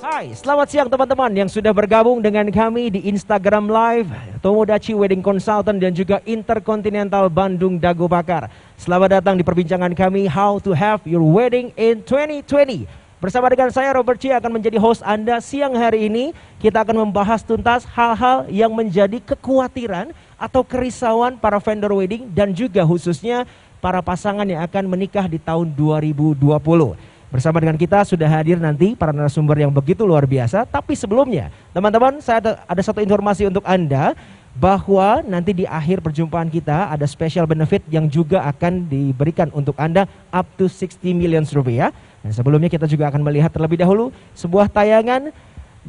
Hai, selamat siang teman-teman yang sudah bergabung dengan kami di Instagram Live Tomodachi Wedding Consultant dan juga Intercontinental Bandung Dago Bakar. Selamat datang di perbincangan kami How to Have Your Wedding in 2020. Bersama dengan saya Robert Chia akan menjadi host Anda siang hari ini. Kita akan membahas tuntas hal-hal yang menjadi kekhawatiran atau kerisauan para vendor wedding dan juga khususnya para pasangan yang akan menikah di tahun 2020. Bersama dengan kita sudah hadir nanti para narasumber yang begitu luar biasa. Tapi sebelumnya, teman-teman, saya ada satu informasi untuk Anda bahwa nanti di akhir perjumpaan kita ada special benefit yang juga akan diberikan untuk Anda up to 60 million rupiah. Dan sebelumnya kita juga akan melihat terlebih dahulu sebuah tayangan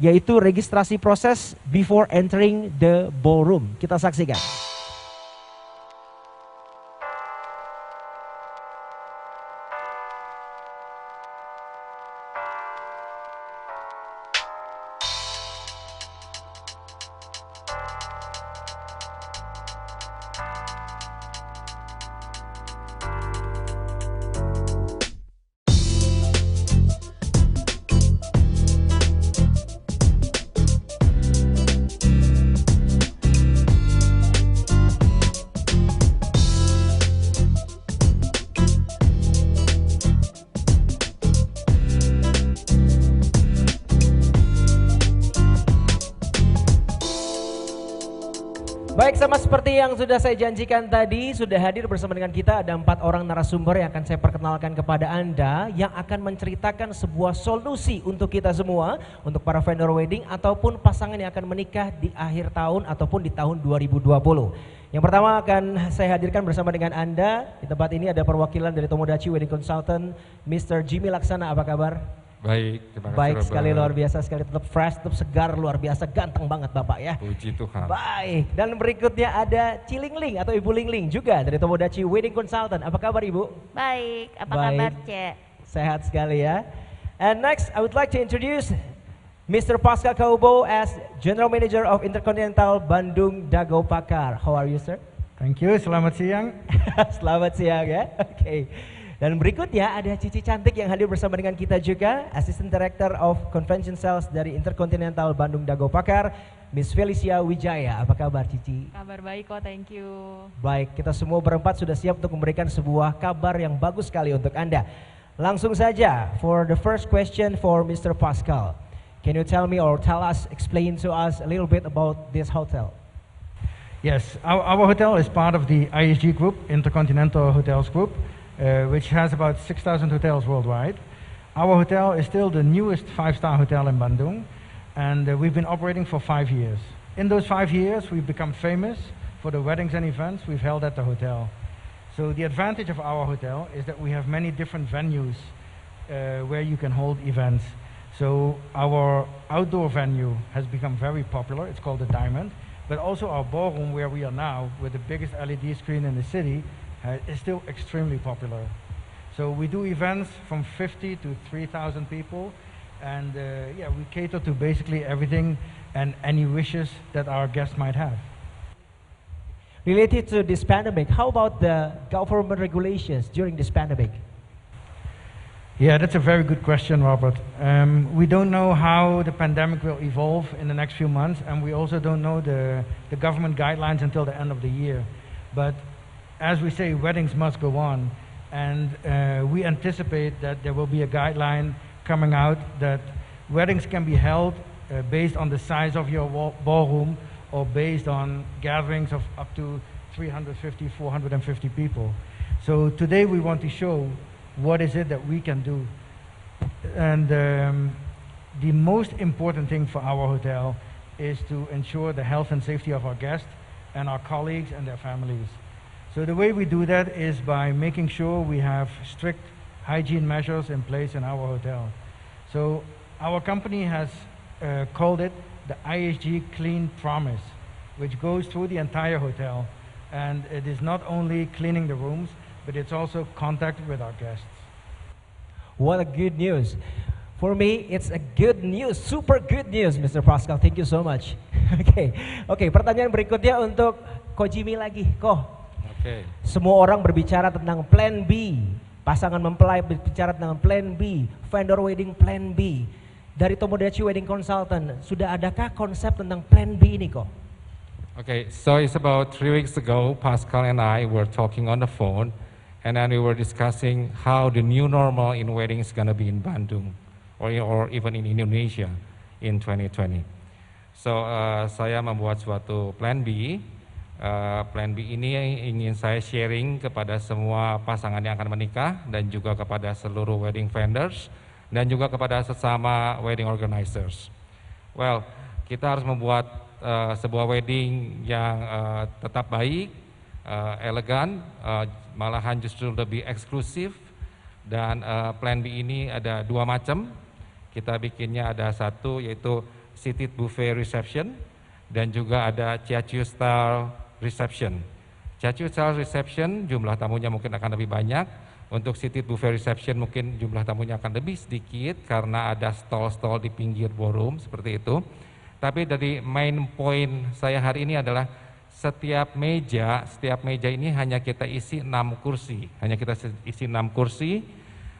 yaitu registrasi proses before entering the ballroom. Kita saksikan. Baik, sama seperti yang sudah saya janjikan tadi, sudah hadir bersama dengan kita ada 4 orang narasumber yang akan saya perkenalkan kepada Anda yang akan menceritakan sebuah solusi untuk kita semua, untuk para vendor wedding ataupun pasangan yang akan menikah di akhir tahun ataupun di tahun 2020. Yang pertama akan saya hadirkan bersama dengan Anda, di tempat ini ada perwakilan dari Tomodachi Wedding Consultant, Mr. Jimmy Laksana, apa kabar? Baik, terima kasih. Baik sekali, luar biasa sekali, tetap fresh, tetap segar, luar biasa, ganteng banget Bapak ya. Puji Tuhan. Baik, dan berikutnya ada Cilingling atau Ibu Lingling juga dari Tomodachi Wedding Consultant. Apa kabar Ibu? Baik, apa kabar Cek? Sehat sekali ya. And next, I would like to introduce Mr. Pascal Kaubo as General Manager of Intercontinental Bandung Dago Bakar. How are you, sir? Thank you, selamat siang. Selamat siang ya. Oke. Dan berikutnya ada Cici cantik yang hadir bersama dengan kita juga, Assistant Director of Convention Sales dari Intercontinental Bandung Dago Bakar, Miss Felicia Wijaya. Apa kabar Cici? Kabar baik kok, thank you. Baik, kita semua berempat sudah siap untuk memberikan sebuah kabar yang bagus sekali untuk Anda. Langsung saja, for the first question for Mr. Pascal. Can you tell me or explain to us a little bit about this hotel? Yes, our hotel is part of the IHG Group, Intercontinental Hotels Group, which has about 6,000 hotels worldwide. Our hotel is still the newest 5-star hotel in Bandung, and we've been operating for 5 years. In those 5 years, we've become famous for the weddings and events we've held at the hotel. So the advantage of our hotel is that we have many different venues where you can hold events. So our outdoor venue has become very popular. It's called the Diamond. But also our ballroom, where we are now, with the biggest LED screen in the city, is still extremely popular. So we do events from 50 to 3,000 people, and yeah, we cater to basically everything and any wishes that our guests might have. Related to this pandemic, how about the government regulations during this pandemic? Yeah, that's a very good question, Robert. We don't know how the pandemic will evolve in the next few months, and we also don't know the government guidelines until the end of the year. But as we say, weddings must go on, and we anticipate that there will be a guideline coming out that weddings can be held based on the size of your ballroom or based on gatherings of up to 350, 450 people. So today we want to show what is it that we can do. And the most important thing for our hotel is to ensure the health and safety of our guests and our colleagues and their families. So the way we do that is by making sure we have strict hygiene measures in place in our hotel. So our company has called it the IHG Clean Promise, which goes through the entire hotel. And it is not only cleaning the rooms, but it's also contact with our guests. What a good news. For me, it's a good news, super good news, Mr. Pascal. Thank you so much. Oke, pertanyaan berikutnya untuk Ko Jimmy lagi. Ko, semua orang berbicara tentang plan B. Pasangan mempelai berbicara tentang plan B. Vendor wedding plan B. dari Tomodachi Wedding Consultant, sudah adakah konsep tentang Plan B ini kok? Okay, so it's about 3 weeks ago, Pascal and I were talking on the phone, and then we were discussing how the new normal in wedding is going to be in Bandung, or even in Indonesia in 2020. So saya membuat suatu Plan B. Plan B ini ingin saya sharing kepada semua pasangan yang akan menikah dan juga kepada seluruh wedding vendors dan juga kepada sesama wedding organizers. Well, kita harus membuat sebuah wedding yang tetap baik, elegan, malahan justru lebih eksklusif. Dan Plan B ini ada 2 macam. Kita bikinnya ada satu yaitu seated buffet reception dan juga ada Chiaciu style reception. Chiaciu style reception jumlah tamunya mungkin akan lebih banyak. Untuk seated buffet reception mungkin jumlah tamunya akan lebih sedikit karena ada stall-stall di pinggir ballroom seperti itu. Tapi dari main point saya hari ini adalah setiap meja ini hanya kita isi 6 kursi. Hanya kita isi 6 kursi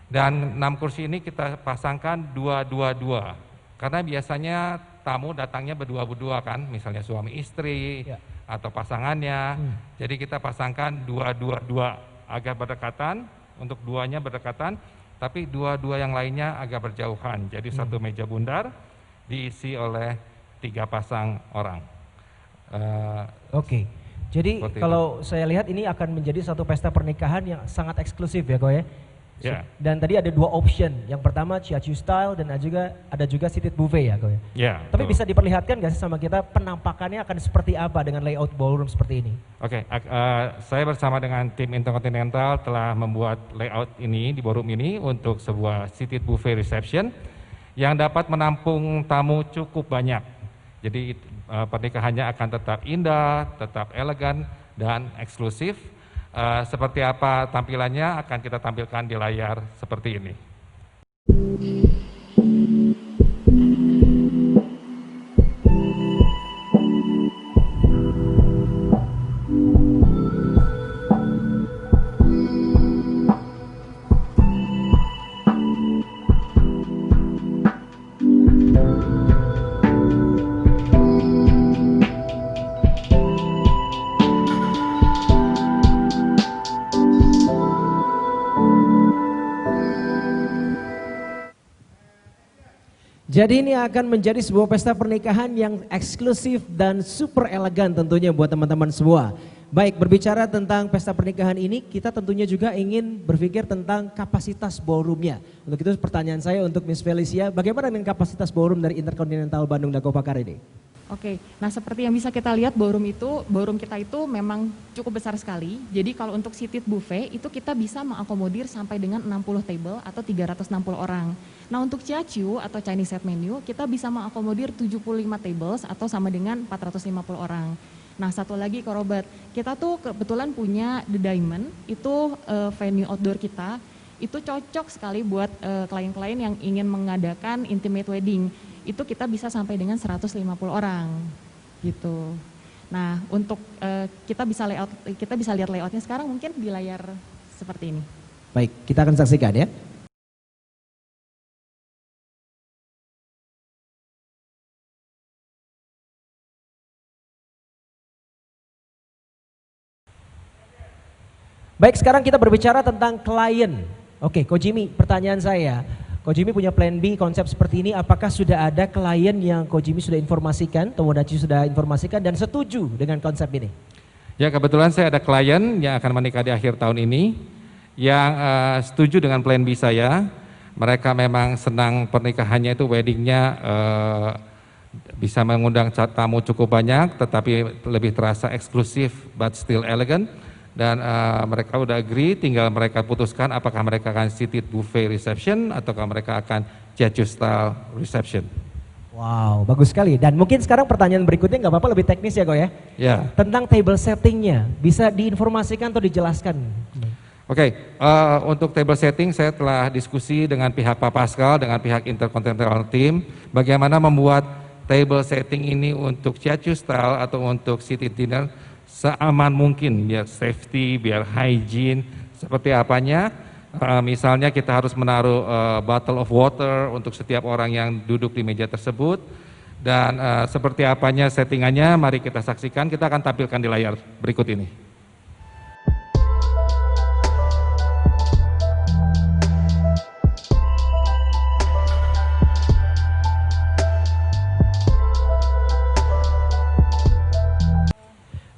dan 6 kursi ini kita pasangkan 2-2-2. Karena biasanya tamu datangnya berdua-berdua kan, misalnya suami istri atau pasangannya. Jadi kita pasangkan 2-2-2 agak berdekatan, untuk duanya berdekatan, tapi 2-2 yang lainnya agak berjauhan. Jadi satu meja bundar diisi oleh 3 pasang orang. Oke. Jadi kalau saya lihat ini akan menjadi satu pesta pernikahan yang sangat eksklusif ya kok ya. Yeah. Dan tadi ada 2 option. Yang pertama Chiaciu style dan ada juga seated buffet ya kok ya. Yeah, Tapi bisa diperlihatkan nggak sih sama kita penampakannya akan seperti apa dengan layout ballroom seperti ini? Oke, saya bersama dengan tim Intercontinental telah membuat layout ini di ballroom ini untuk sebuah seated buffet reception yang dapat menampung tamu cukup banyak. Jadi pernikahannya akan tetap indah, tetap elegan dan eksklusif. Seperti apa tampilannya akan kita tampilkan di layar seperti ini. Jadi ini akan menjadi sebuah pesta pernikahan yang eksklusif dan super elegan tentunya buat teman-teman semua. Baik, berbicara tentang pesta pernikahan ini, kita tentunya juga ingin berpikir tentang kapasitas ballroomnya. Untuk itu pertanyaan saya untuk Miss Felicia, bagaimana dengan kapasitas ballroom dari Intercontinental Bandung Dago Pakar ini? Oke, nah seperti yang bisa kita lihat ballroom kita itu memang cukup besar sekali. Jadi kalau untuk seated buffet itu kita bisa mengakomodir sampai dengan 60 table atau 360 orang. Nah untuk Chiaciu atau Chinese set menu kita bisa mengakomodir 75 tables atau sama dengan 450 orang. Nah satu lagi Korobat, kita tuh kebetulan punya The Diamond, itu venue outdoor kita. Itu cocok sekali buat klien-klien yang ingin mengadakan intimate wedding. Itu kita bisa sampai dengan 150 orang gitu. Nah untuk kita bisa lihat layoutnya sekarang mungkin di layar seperti ini. Baik, kita akan saksikan ya. Baik, sekarang kita berbicara tentang klien. Oke, Ko Jimmy, pertanyaan saya. Ko Jimmy punya plan B konsep seperti ini, apakah sudah ada klien yang Ko Jimmy sudah informasikan, Tomodachi sudah informasikan dan setuju dengan konsep ini? Ya, kebetulan saya ada klien yang akan menikah di akhir tahun ini yang setuju dengan plan B saya. Mereka memang senang pernikahannya itu weddingnya bisa mengundang tamu cukup banyak tetapi lebih terasa eksklusif but still elegant. Dan mereka udah agree, tinggal mereka putuskan apakah mereka akan seated buffet reception ataukah mereka akan Chiaciu style reception. Wow, bagus sekali. Dan mungkin sekarang pertanyaan berikutnya nggak apa-apa lebih teknis ya kok ya? Ya. Tentang table settingnya, bisa diinformasikan atau dijelaskan? Oke, untuk table setting saya telah diskusi dengan pihak Pak Pascal, dengan pihak Intercontinental Team, bagaimana membuat table setting ini untuk Chiaciu style atau untuk seated dinner seaman mungkin, biar safety, biar hygiene, seperti apanya. Misalnya kita harus menaruh bottle of water untuk setiap orang yang duduk di meja tersebut. Dan seperti apanya settingannya, mari kita saksikan. Kita akan tampilkan di layar berikut ini.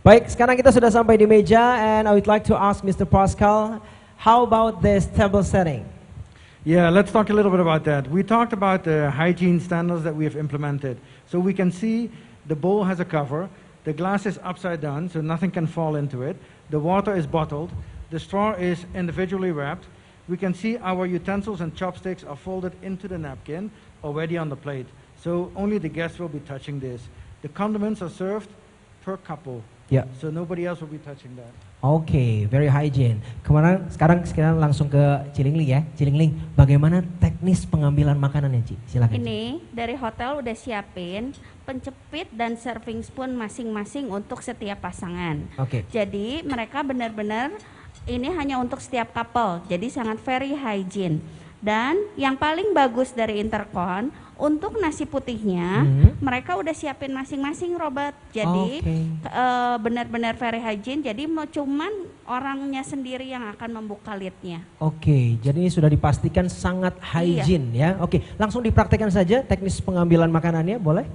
Baik, sekarang kita sudah sampai di meja, and I would like to ask Mr. Pascal, how about this table setting? Yeah, let's talk a little bit about that. We talked about the hygiene standards that we have implemented. So we can see the bowl has a cover, the glass is upside down so nothing can fall into it, the water is bottled, the straw is individually wrapped. We can see our utensils and chopsticks are folded into the napkin already on the plate. So only the guests will be touching this. The condiments are served per couple. Ya, So nobody else will be touching that. oke, very hygiene. Sekarang langsung ke Cilingling ya. Cilingling, bagaimana teknis pengambilan makanannya, Ci? Silakan. Ci. Ini dari hotel udah siapin pencepit dan serving spoon masing-masing untuk setiap pasangan. Oke. Jadi mereka benar-benar ini hanya untuk setiap couple. Jadi sangat very hygiene. Dan yang paling bagus dari Intercon, untuk nasi putihnya mereka udah siapin masing-masing, Robert. Jadi Oke. benar-benar very hygiene. Jadi cuman orangnya sendiri yang akan membuka lidnya. Oke, jadi ini sudah dipastikan sangat hygiene ya. Oke, langsung dipraktekkan saja teknis pengambilan makanannya, boleh?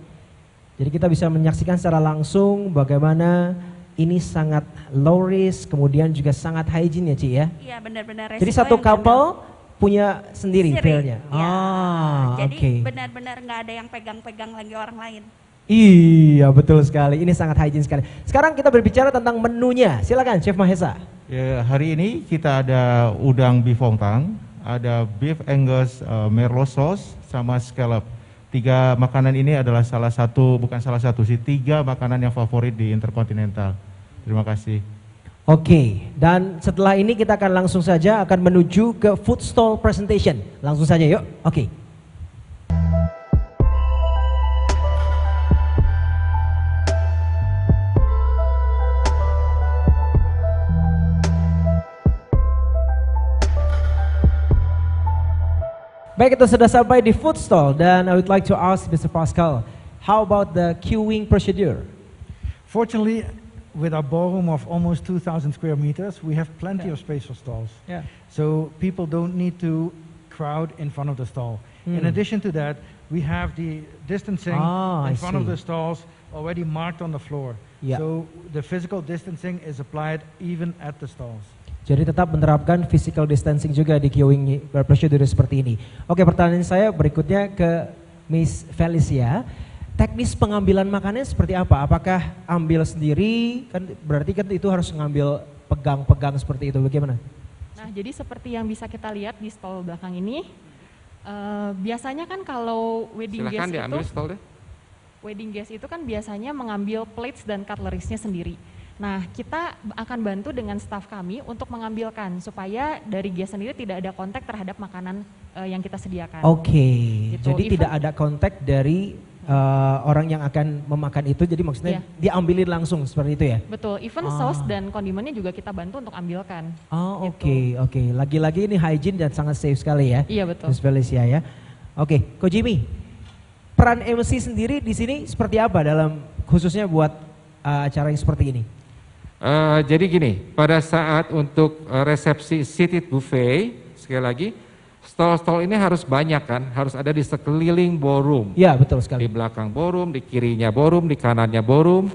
Jadi kita bisa menyaksikan secara langsung bagaimana ini sangat low risk, kemudian juga sangat hygiene ya, Ci ya. Iya, benar-benar. Jadi resiko satu yang couple punya sendiri filenya. Ya. Jadi oke. benar-benar nggak ada yang pegang-pegang lagi orang lain. Iya, betul sekali. Ini sangat hygiene sekali. Sekarang kita berbicara tentang menunya. Silakan, Chef Mahesa. Ya, hari ini kita ada udang beef wonton, ada beef Angus merlot sauce, sama scallop. 3 makanan ini adalah tiga makanan yang favorit di Intercontinental. Terima kasih. Oke, dan setelah ini kita akan langsung saja akan menuju ke food stall presentation. Langsung saja yuk. Oke. Baik, kita sudah sampai di food stall dan I would like to ask Mr. Pascal, how about the queuing procedure? Fortunately, with our ballroom of almost 2,000 square meters, we have plenty of space for stalls. Yeah. So people don't need to crowd in front of the stall. In addition to that, we have the distancing I in front of see. the stalls already marked on the floor. Yeah. So the physical distancing is applied even at the stalls. Jadi tetap menerapkan physical distancing juga di queuing procedure seperti ini. Oke, pertanyaan saya berikutnya ke Miss Felicia. Teknis pengambilan makannya seperti apa? Apakah ambil sendiri? Kan berarti kan itu harus ngambil pegang-pegang seperti itu. Bagaimana? Nah, jadi seperti yang bisa kita lihat di stall belakang ini, biasanya kan kalau Silakan diambil stol deh. wedding guest itu kan biasanya mengambil plates dan cutleries-nya sendiri. Nah, kita akan bantu dengan staf kami untuk mengambilkan supaya dari guest sendiri tidak ada kontak terhadap makanan yang kita sediakan. Oke, Gitu. jadi Even- tidak ada kontak dari orang yang akan memakan itu. Jadi maksudnya Iya. diambilin langsung seperti itu ya? Betul, even sauce dan kondimennya juga kita bantu untuk ambilkan. Oh, Gitu. oke. Lagi-lagi ini hygiene dan sangat safe sekali ya. Iya, betul. Miss Felicia ya. Oke, Ko Jimmy, peran MC sendiri di sini seperti apa dalam khususnya buat acara yang seperti ini? Jadi gini, pada saat untuk resepsi seated buffet, sekali lagi, stall-stall ini harus banyak kan, harus ada di sekeliling ballroom. Ya, betul Di sekali. belakang ballroom, di kirinya ballroom, di kanannya ballroom.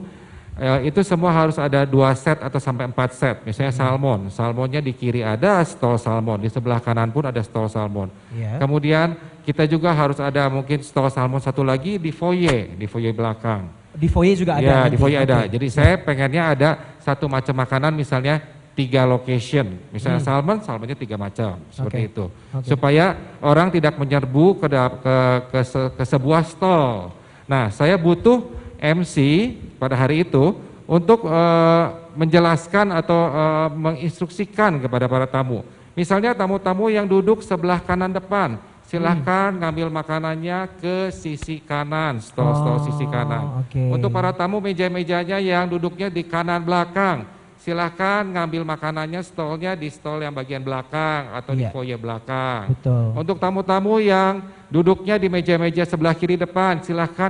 Itu semua harus ada 2 set atau sampai 4 set. Misalnya salmon, salmonnya di kiri ada stall salmon, di sebelah kanan pun ada stall salmon. Ya. Kemudian kita juga harus ada mungkin stall salmon satu lagi di foyer belakang. Di foyer juga ada. Ya, nanti. di foyer ada. Oke. Jadi saya pengennya ada satu macam makanan, misalnya 3 location. Misalnya salmonnya 3 macam, seperti Oke. itu. Oke. Supaya orang tidak menyerbu ke sebuah stall. Nah, saya butuh MC pada hari itu untuk menjelaskan atau menginstruksikan kepada para tamu. Misalnya tamu-tamu yang duduk sebelah kanan depan, silahkan ngambil makanannya ke sisi kanan, stall-stall sisi kanan. oke. Untuk para tamu meja-mejanya yang duduknya di kanan belakang, silahkan ngambil makanannya stolnya di stol yang bagian belakang atau di Iya. foyer belakang. Betul. Untuk tamu-tamu yang duduknya di meja-meja sebelah kiri depan, silahkan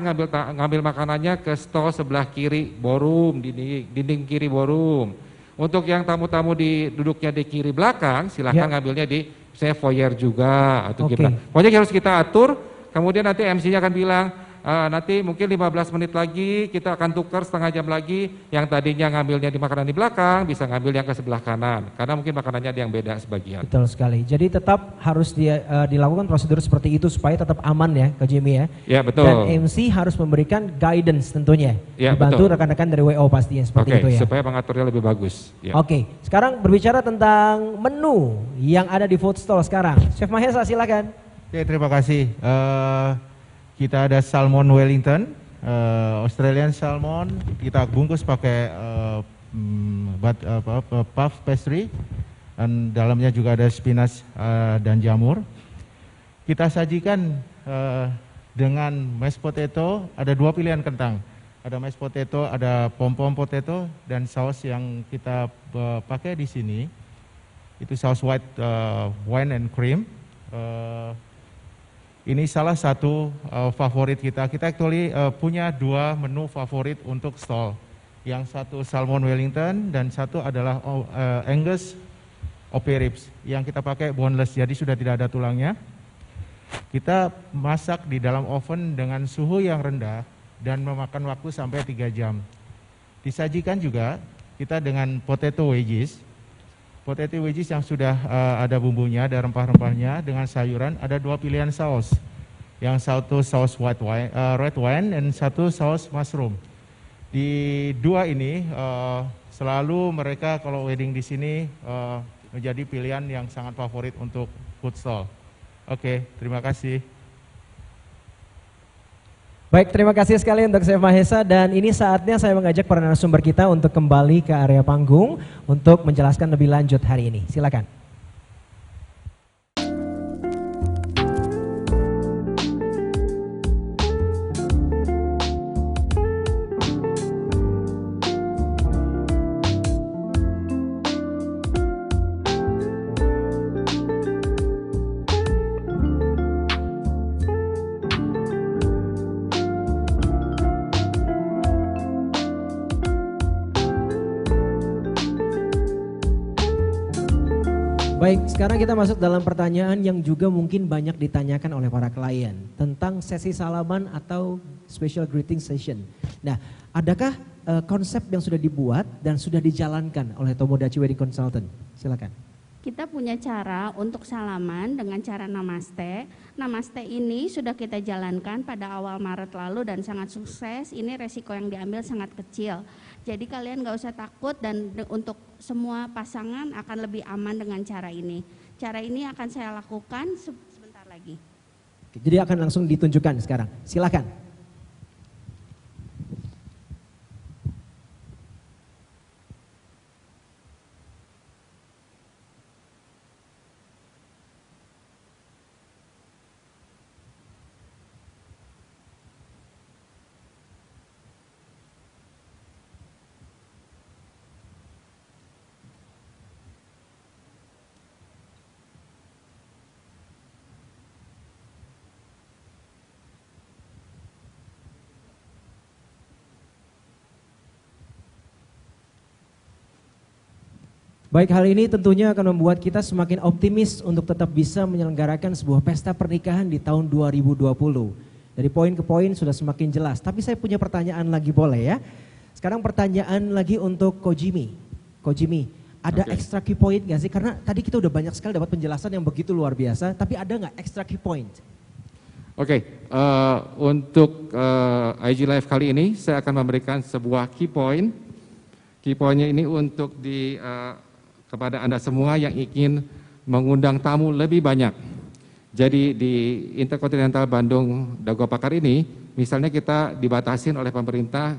ngambil makanannya ke stol sebelah kiri ballroom, dinding kiri ballroom. Untuk yang tamu-tamu duduknya di kiri belakang, silahkan Ya. ngambilnya di saya foyer juga atau Oke. gimana. Pokoknya harus kita atur, kemudian nanti MC-nya akan bilang, nanti mungkin 15 menit lagi kita akan tukar setengah jam lagi, yang tadinya ngambilnya di makanan di belakang bisa ngambil yang ke sebelah kanan karena mungkin makanannya ada yang beda sebagian. Betul sekali. Jadi tetap harus dilakukan prosedur seperti itu supaya tetap aman ya, Ko Jimmy ya. Ya betul. Dan MC harus memberikan guidance tentunya. Ya, Dibantu betul. rekan-rekan dari WO pastinya seperti Oke, itu ya. supaya mengaturnya lebih bagus. Ya. Oke, sekarang berbicara tentang menu yang ada di food stall sekarang. Chef Mahesa silakan. Oke, terima kasih. Kita ada salmon Wellington, Australian salmon. Kita bungkus pakai puff pastry, dan dalamnya juga ada spinach dan jamur. Kita sajikan dengan mashed potato. Ada 2 pilihan kentang. Ada mashed potato, ada pom-pom potato, dan saus yang kita pakai di sini itu saus white wine and cream. Ini salah satu favorit kita. Kita actually punya 2 menu favorit untuk stall. Yang satu salmon Wellington dan satu adalah Angus OP ribs yang kita pakai boneless, jadi sudah tidak ada tulangnya. Kita masak di dalam oven dengan suhu yang rendah dan memakan waktu sampai 3 jam. Disajikan juga kita dengan potato wedges. Potato wedges yang sudah ada bumbunya, ada rempah-rempahnya dengan sayuran. Ada 2 pilihan saus. Yang satu saus red wine dan satu saus mushroom. Di 2 ini selalu mereka kalau wedding di sini menjadi pilihan yang sangat favorit untuk food stall. Oke, terima kasih. Baik, terima kasih sekali untuk Chef Mahesa, dan ini saatnya saya mengajak para narasumber kita untuk kembali ke area panggung untuk menjelaskan lebih lanjut hari ini. Silakan. Baik, sekarang kita masuk dalam pertanyaan yang juga mungkin banyak ditanyakan oleh para klien tentang sesi salaman atau special greeting session. Nah, adakah konsep yang sudah dibuat dan sudah dijalankan oleh Tomodachi Wedding Consultant? Silakan. Kita punya cara untuk salaman dengan cara namaste. Namaste ini sudah kita jalankan pada awal Maret lalu dan sangat sukses. Ini resiko yang diambil sangat kecil. Jadi kalian gak usah takut, dan untuk semua pasangan akan lebih aman dengan cara ini. Cara ini akan saya lakukan sebentar lagi. Jadi akan langsung ditunjukkan sekarang. Silakan. Baik, hal ini tentunya akan membuat kita semakin optimis untuk tetap bisa menyelenggarakan sebuah pesta pernikahan di tahun 2020. Dari poin ke poin sudah semakin jelas, tapi saya punya pertanyaan lagi, boleh ya? Sekarang pertanyaan lagi untuk Ko Jimmy. Ko Jimmy, ada extra key point nggak sih? Karena tadi kita udah banyak sekali dapat penjelasan yang begitu luar biasa, tapi ada nggak extra key point? Oke, untuk IG Live kali ini saya akan memberikan sebuah key point. Key pointnya ini untuk kepada Anda semua yang ingin mengundang tamu lebih banyak. Jadi di Intercontinental Bandung Dago Pakar ini, misalnya kita dibatasin oleh pemerintah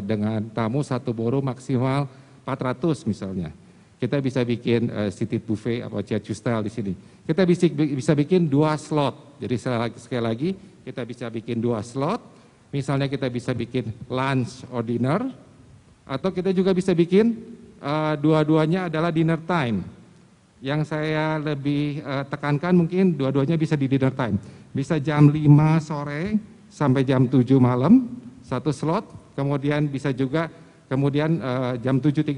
dengan tamu satu ballroom maksimal 400 misalnya. Kita bisa bikin seated buffet atau chair style di sini. Kita bisa bikin 2 slot. Jadi sekali lagi kita bisa bikin 2 slot. Misalnya kita bisa bikin lunch or dinner, atau kita juga bisa bikin dua-duanya adalah dinner time. Yang saya lebih tekankan mungkin dua-duanya bisa di dinner time. Bisa jam 5 sore sampai jam 7 malam, satu slot. Kemudian bisa juga jam 7.30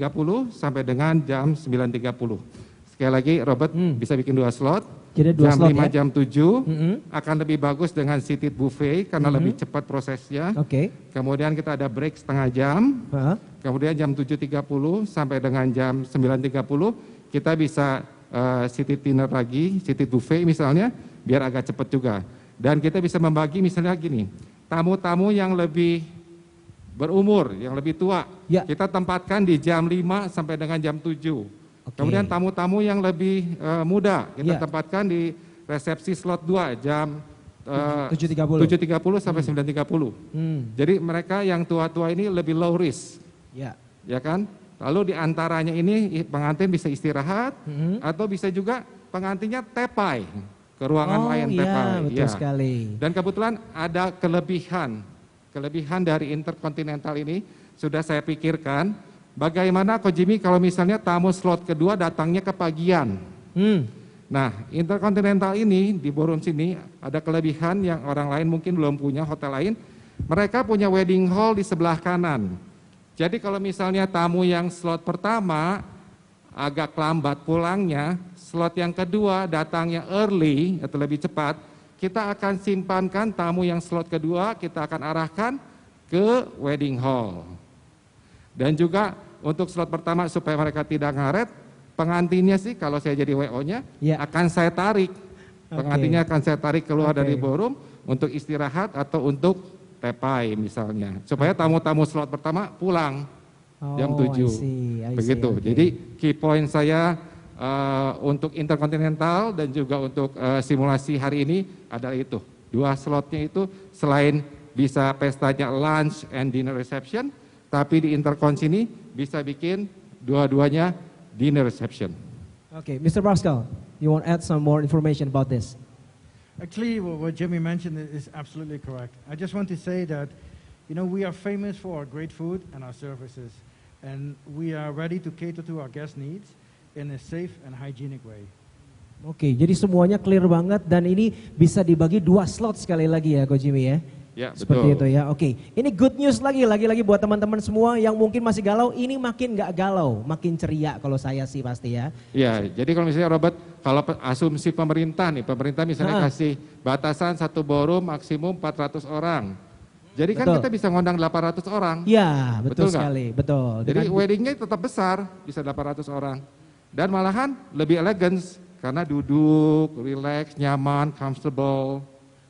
sampai dengan jam 9.30. Sekali lagi Robert bisa bikin 2 slot. Jadi 2 jam slot 5 ya? jam 7 akan lebih bagus dengan seated buffet karena lebih cepat prosesnya. Oke. Kemudian kita ada break setengah jam. Kemudian jam 7.30 sampai dengan jam 9.30 kita bisa seated dinner lagi, seated buffet misalnya, biar agak cepat juga. Dan kita bisa membagi misalnya gini, tamu-tamu yang lebih berumur, yang lebih tua, Ya. kita tempatkan di jam 5 sampai dengan jam 7. Kemudian tamu-tamu yang lebih muda, kita Ya. tempatkan di resepsi slot 2 jam 7.30. 7.30 sampai 9.30. Jadi mereka yang tua-tua ini lebih low risk, Ya. ya kan? Lalu di antaranya ini pengantin bisa istirahat atau bisa juga pengantinnya tepai ke ruangan lain tepai. Betul sekali. Dan kebetulan ada kelebihan dari Intercontinental ini sudah saya pikirkan. Bagaimana Ko Jimmy kalau misalnya tamu slot kedua datangnya ke pagian? Nah, Intercontinental ini di ballroom sini ada kelebihan yang orang lain mungkin belum punya, hotel lain. Mereka punya wedding hall di sebelah kanan. Jadi kalau misalnya tamu yang slot pertama agak lambat pulangnya, slot yang kedua datangnya early atau lebih cepat, kita akan simpankan tamu yang slot kedua, kita akan arahkan ke wedding hall. Dan juga untuk slot pertama supaya mereka tidak ngaret, pengantinnya sih kalau saya jadi WO-nya akan saya tarik. Pengantinnya akan saya tarik keluar dari ballroom untuk istirahat atau untuk tepai misalnya. Supaya tamu-tamu slot pertama pulang jam 7. Begitu. Jadi key point saya untuk Intercontinental dan juga untuk simulasi hari ini adalah itu. 2 slotnya itu selain bisa pestanya lunch and dinner reception, tapi di Intercon sini bisa bikin dua-duanya dinner reception. Okay, Mr. Pascal, you want to add some more information about this? Actually, what Jimmy mentioned is absolutely correct. I just want to say that, we are famous for our great food and our services, and we are ready to cater to our guest needs in a safe and hygienic way. Oke, jadi semuanya clear banget dan ini bisa dibagi 2 slot sekali lagi ya, Ko Jimmy ya? Ya, Seperti betul. itu ya. Oke, ini good news lagi buat teman-teman semua yang mungkin masih galau, ini makin nggak galau, makin ceria kalau saya sih pasti ya. Ya, jadi kalau misalnya Robert, kalau asumsi pemerintah misalnya kasih batasan satu ballroom maksimum 400 orang. Jadi kan kita bisa ngundang 800 orang. Ya, betul nggak? sekali, betul. Jadi weddingnya tetap besar, bisa 800 orang. Dan malahan lebih elegance, karena duduk, relax, nyaman, comfortable.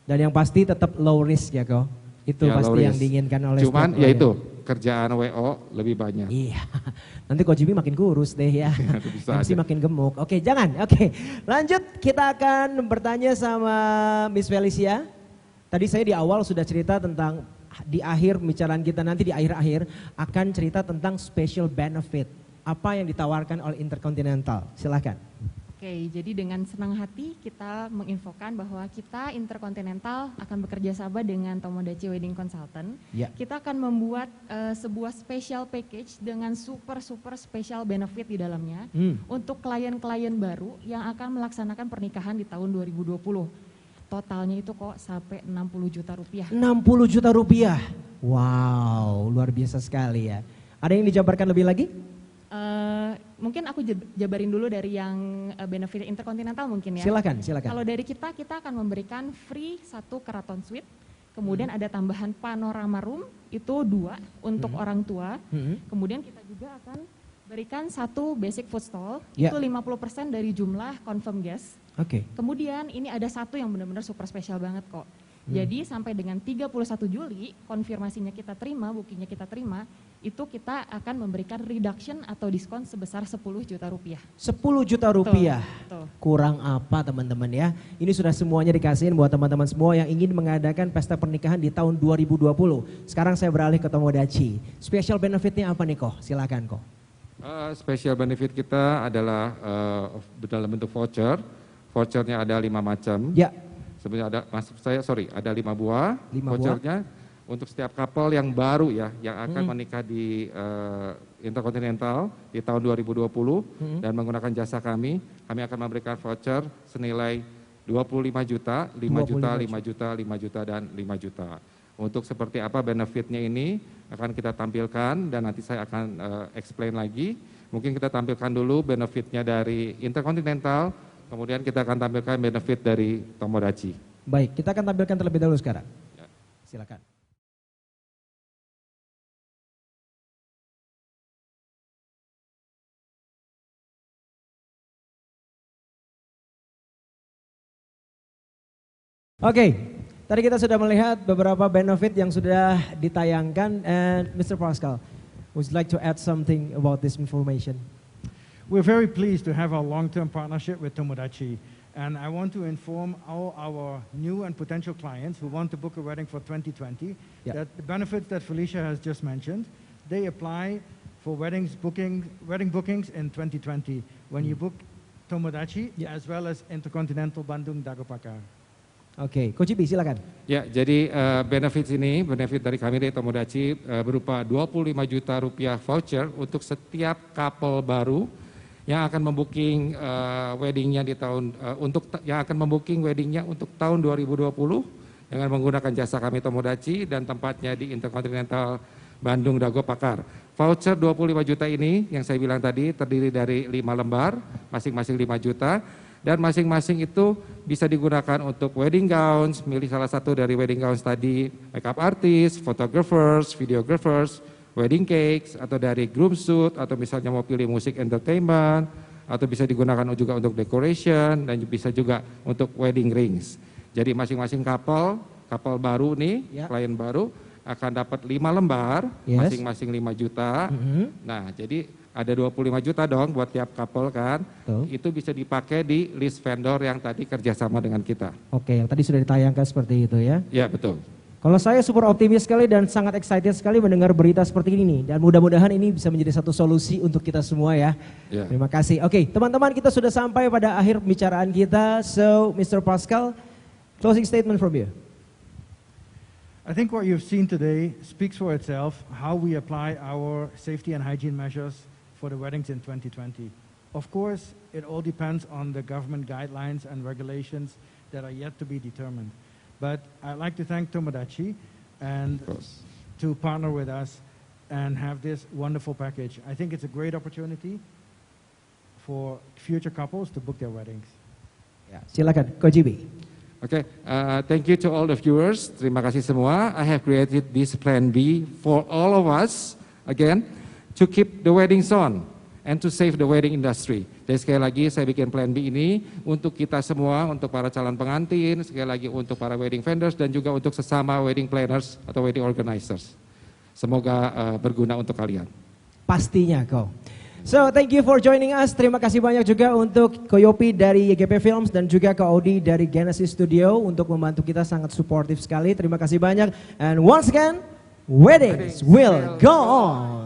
Dan yang pasti tetap low risk ya Ko. Itu Ya, low pasti yang risk. diinginkan oleh Cuman setiap ya klien. itu, kerjaan WO lebih banyak. Iya, nanti Ko Jimmy makin kurus deh ya. Bisa MC aja. makin gemuk. Oke, jangan. Oke, lanjut kita akan bertanya sama Miss Felicia. Tadi saya di awal sudah cerita tentang di akhir pembicaraan kita nanti di akhir-akhir akan cerita tentang special benefit. Apa yang ditawarkan oleh Intercontinental? Silakan. Oke, jadi dengan senang hati kita menginfokan bahwa kita Intercontinental akan bekerja sama dengan Tomodachi Wedding Consultant. Ya. Kita akan membuat sebuah special package dengan super special benefit di dalamnya untuk klien-klien baru yang akan melaksanakan pernikahan di tahun 2020. Totalnya itu kok sampai 60 juta rupiah. 60 juta rupiah. Wow, luar biasa sekali ya. Ada yang dijabarkan lebih lagi? Mungkin aku jabarin dulu dari yang benefit Intercontinental mungkin ya. Silakan. Kalau dari kita akan memberikan free 1 keraton suite, kemudian ada tambahan panorama room itu 2 untuk orang tua. Kemudian kita juga akan berikan 1 basic food stall, Ya. itu 50% dari jumlah confirm guest. Oke. Kemudian ini ada 1 yang benar-benar super spesial banget kok. Jadi sampai dengan 31 Juli konfirmasinya kita terima, bookingnya kita terima, itu kita akan memberikan reduction atau diskon sebesar 10 juta rupiah. 10 juta rupiah. Betul. Kurang apa teman-teman ya? Ini sudah semuanya dikasihin buat teman-teman semua yang ingin mengadakan pesta pernikahan di tahun 2020. Sekarang saya beralih ke Tomodachi. Special benefitnya apa nih Ko? Silakan Ko. Special benefit kita adalah dalam bentuk voucher. Vouchernya ada 5 macam. Ya. Sebenarnya ada, ada 5 buah 5 vouchernya. untuk setiap couple yang baru ya, yang akan menikah di Intercontinental di tahun 2020 dan menggunakan jasa kami akan memberikan voucher senilai 25 juta, 5 juta, 5 juta, 5 juta, dan 5 juta. Untuk seperti apa benefitnya ini akan kita tampilkan dan nanti saya akan explain lagi. Mungkin kita tampilkan dulu benefitnya dari Intercontinental, kemudian kita akan tampilkan benefit dari Tomodachi. Baik, kita akan tampilkan terlebih dahulu sekarang. Ya. Silakan. Oke, tadi kita sudah melihat beberapa benefit yang sudah ditayangkan, and Mr. Pascal, would you like to add something about this information? We're very pleased to have our long-term partnership with Tomodachi. And I want to inform all our new and potential clients who want to book a wedding for 2020 Yeah. that the benefits that Felicia has just mentioned, they apply for wedding bookings in 2020 when you book Tomodachi Yeah. as well as Intercontinental Bandung Dago Pakar. Oke, Coach Ibi silakan. Ya, jadi benefit dari kami dari Tomodachi berupa 25 juta rupiah voucher untuk setiap couple baru yang akan membooking weddingnya di tahun yang akan membooking weddingnya untuk tahun 2020 dengan menggunakan jasa kami Tomodachi dan tempatnya di Intercontinental Bandung Dago Pakar. Voucher 25 juta ini yang saya bilang tadi terdiri dari 5 lembar, masing-masing 5 juta. Dan masing-masing itu bisa digunakan untuk wedding gowns, milih salah satu dari wedding gowns tadi, makeup artist, photographers, videographers, wedding cakes, atau dari groom suit, atau misalnya mau pilih musik entertainment, atau bisa digunakan juga untuk decoration, dan bisa juga untuk wedding rings. Jadi masing-masing couple baru nih, klien baru, akan dapat 5 lembar, masing-masing 5 juta. Nah, jadi ada 25 juta dong buat tiap couple kan. Itu bisa dipakai di list vendor yang tadi kerjasama dengan kita. Oke, yang tadi sudah ditayangkan seperti itu ya. Ya, betul. Kalau saya super optimis sekali dan sangat excited sekali mendengar berita seperti ini. Dan mudah-mudahan ini bisa menjadi satu solusi untuk kita semua ya. Terima kasih. Oke, teman-teman, kita sudah sampai pada akhir pembicaraan kita. So, Mr. Pascal, closing statement from you. I think what you've seen today speaks for itself, how we apply our safety and hygiene measures for the weddings in 2020. Of course, it all depends on the government guidelines and regulations that are yet to be determined. But I'd like to thank Tomodachi and to partner with us and have this wonderful package. I think it's a great opportunity for future couples to book their weddings. Ya, silakan, Coach Ibi. Oke, thank you to all the viewers. Terima kasih semua. I have created this plan B for all of us, again, to keep the weddings on and to save the wedding industry. Jadi sekali lagi saya bikin plan B ini untuk kita semua, untuk para calon pengantin, sekali lagi untuk para wedding vendors dan juga untuk sesama wedding planners atau wedding organizers. Semoga berguna untuk kalian. Pastinya kok. So, thank you for joining us. Terima kasih banyak juga untuk Koyopi dari YGP Films dan juga Kak Audi dari Genesis Studio untuk membantu kita, sangat suportif sekali. Terima kasih banyak. And once again, weddings will go on.